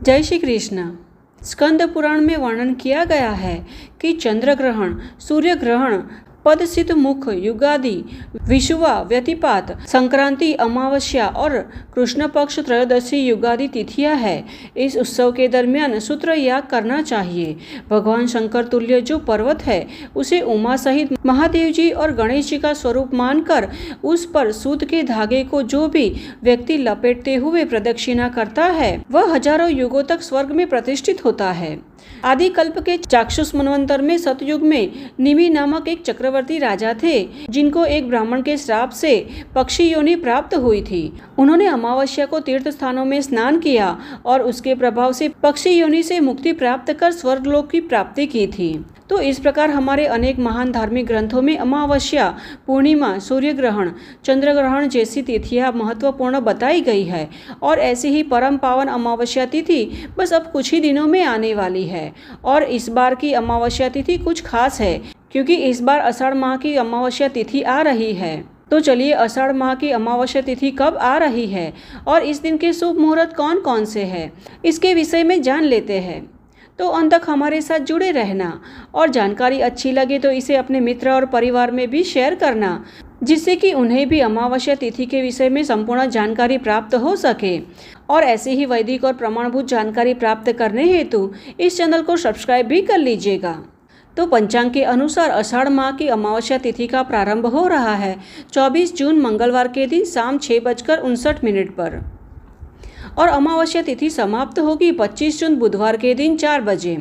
जय श्री कृष्ण। स्कंद पुराण में वर्णन किया गया है कि चंद्र ग्रहण, सूर्य ग्रहण, पदसित मुख, युगादि, विषुवा, व्यतिपात, संक्रांति, अमावस्या और कृष्ण पक्ष त्रयोदशी युगादि तिथियां है। इस उत्सव के दरमियान सूत्र याग करना चाहिए। भगवान शंकर तुल्य जो पर्वत है उसे उमा सहित महादेव जी और गणेश जी का स्वरूप मानकर उस पर सूत के धागे को जो भी व्यक्ति लपेटते हुए प्रदक्षिणा करता है वह हजारों युगों तक स्वर्ग में प्रतिष्ठित होता है। आदि कल्प के चाक्षुष मनवंतर में सतयुग में निमि नामक एक चक्रवर्ती राजा थे जिनको एक ब्राह्मण के श्राप से पक्षी योनि प्राप्त हुई थी। उन्होंने अमावस्या को तीर्थ स्थानों में स्नान किया और उसके प्रभाव से पक्षी योनि से मुक्ति प्राप्त कर स्वर्गलोक की प्राप्ति की थी। तो इस प्रकार हमारे अनेक महान धार्मिक ग्रंथों में अमावस्या, पूर्णिमा, सूर्य ग्रहण, चंद्र ग्रहण जैसी तिथियां महत्वपूर्ण बताई गई है। और ऐसी ही परम पावन अमावस्या तिथि बस अब कुछ ही दिनों में आने वाली है। और इस बार की अमावस्या तिथि कुछ खास है क्योंकि इस बार आषाढ़ माह की अमावस्या तिथि आ रही है। तो चलिए आषाढ़ माह की अमावस्या तिथि कब आ रही है और इस दिन के शुभ मुहूर्त कौन कौन से हैं, इसके विषय में जान लेते हैं। तो अंत तक हमारे साथ जुड़े रहना और जानकारी अच्छी लगे तो इसे अपने मित्र और परिवार में भी शेयर करना जिससे कि उन्हें भी अमावस्या तिथि के विषय में संपूर्ण जानकारी प्राप्त हो सके। और ऐसे ही वैदिक और प्रमाणभूत जानकारी प्राप्त करने हेतु इस चैनल को सब्सक्राइब भी कर लीजिएगा। तो पंचांग के अनुसार आषाढ़ माह की अमावस्या तिथि का प्रारंभ हो रहा है 24 जून मंगलवार के दिन शाम 6:59 पर और अमावस्या तिथि समाप्त होगी 25 जून बुधवार के दिन 4 बजे।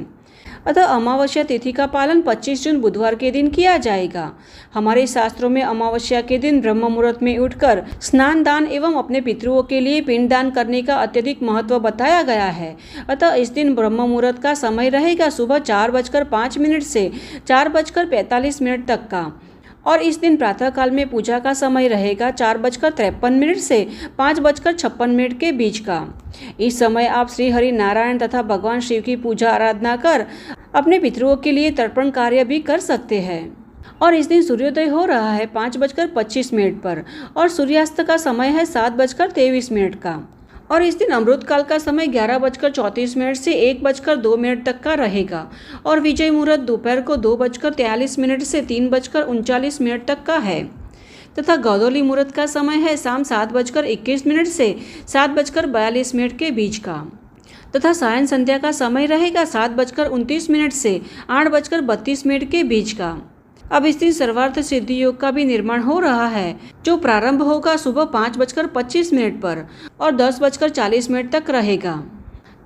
अतः अमावस्या तिथि का पालन 25 जून बुधवार के दिन किया जाएगा। हमारे शास्त्रों में अमावस्या के दिन ब्रह्म मुहूर्त में उठकर स्नान दान एवं अपने पितरों के लिए पिंड दान करने का अत्यधिक महत्व बताया गया है। अतः इस दिन ब्रह्म मुहूर्त का समय रहेगा सुबह 4:05 से 4:45 तक का। और इस दिन प्रातः काल में पूजा का समय रहेगा 4:53 से 5:56 के बीच का। इस समय आप श्री हरि नारायण तथा भगवान शिव की पूजा आराधना कर अपने पितरों के लिए तर्पण कार्य भी कर सकते हैं। और इस दिन सूर्योदय हो रहा है 5:25 पर और सूर्यास्त का समय है 7:23 का। और इस दिन अमृत काल का समय 11:34 से 1:02 तक का रहेगा और विजय मुहूर्त दोपहर को 2:43 से 3:39 तक का है तथा गोधूली मुहूर्त का समय है शाम 7:21 से 7:42 के बीच का तथा सायं संध्या का समय रहेगा 7:29 से 8:32 के बीच का। अब इस दिन सर्वार्थ सिद्धि योग का भी निर्माण हो रहा है जो प्रारंभ होगा सुबह 5:25 पर और 10:40 तक रहेगा।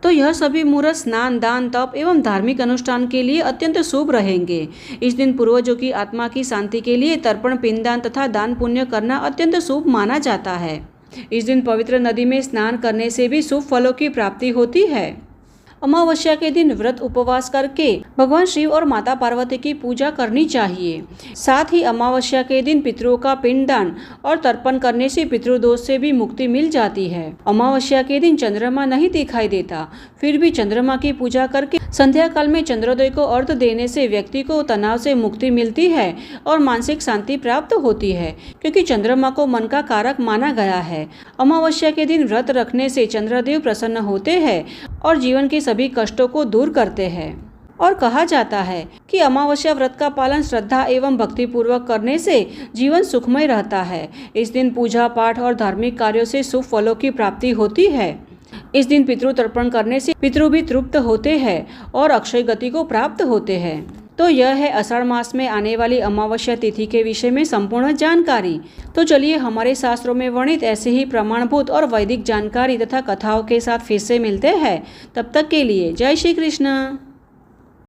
तो यह सभी मुहूर्त स्नान दान तप एवं धार्मिक अनुष्ठान के लिए अत्यंत शुभ रहेंगे। इस दिन पूर्वजों की आत्मा की शांति के लिए तर्पण पिंडदान तथा दान पुण्य करना अत्यंत शुभ माना जाता है। इस दिन पवित्र नदी में स्नान करने से भी शुभ फलों की प्राप्ति होती है। अमावस्या के दिन व्रत उपवास करके भगवान शिव और माता पार्वती की पूजा करनी चाहिए। साथ ही अमावस्या के दिन पितरों का पिंडदान और तर्पण करने से पितृदोष से भी मुक्ति मिल जाती है। अमावस्या के दिन चंद्रमा नहीं दिखाई देता, फिर भी चंद्रमा की पूजा करके संध्या काल में चंद्रोदय को अर्घ देने से व्यक्ति को तनाव से मुक्ति मिलती है और मानसिक शांति प्राप्त होती है क्योंकि चंद्रमा को मन का कारक माना गया है। अमावस्या के दिन व्रत रखने से चंद्रदेव प्रसन्न होते हैं और जीवन के सभी कष्टों को दूर करते हैं। और कहा जाता है कि अमावस्या व्रत का पालन श्रद्धा एवं भक्ति पूर्वक करने से जीवन सुखमय रहता है। इस दिन पूजा पाठ और धार्मिक कार्यों से शुभ फलों की प्राप्ति होती है। इस दिन पितृ तर्पण करने से पितृ भी तृप्त होते हैं और अक्षय गति को प्राप्त होते हैं। तो यह है आषाढ़ मास में आने वाली अमावस्या तिथि के विषय में संपूर्ण जानकारी। तो चलिए हमारे शास्त्रों में वर्णित ऐसे ही प्रमाणभूत और वैदिक जानकारी तथा कथाओं के साथ फिर से मिलते हैं। तब तक के लिए जय श्री कृष्ण।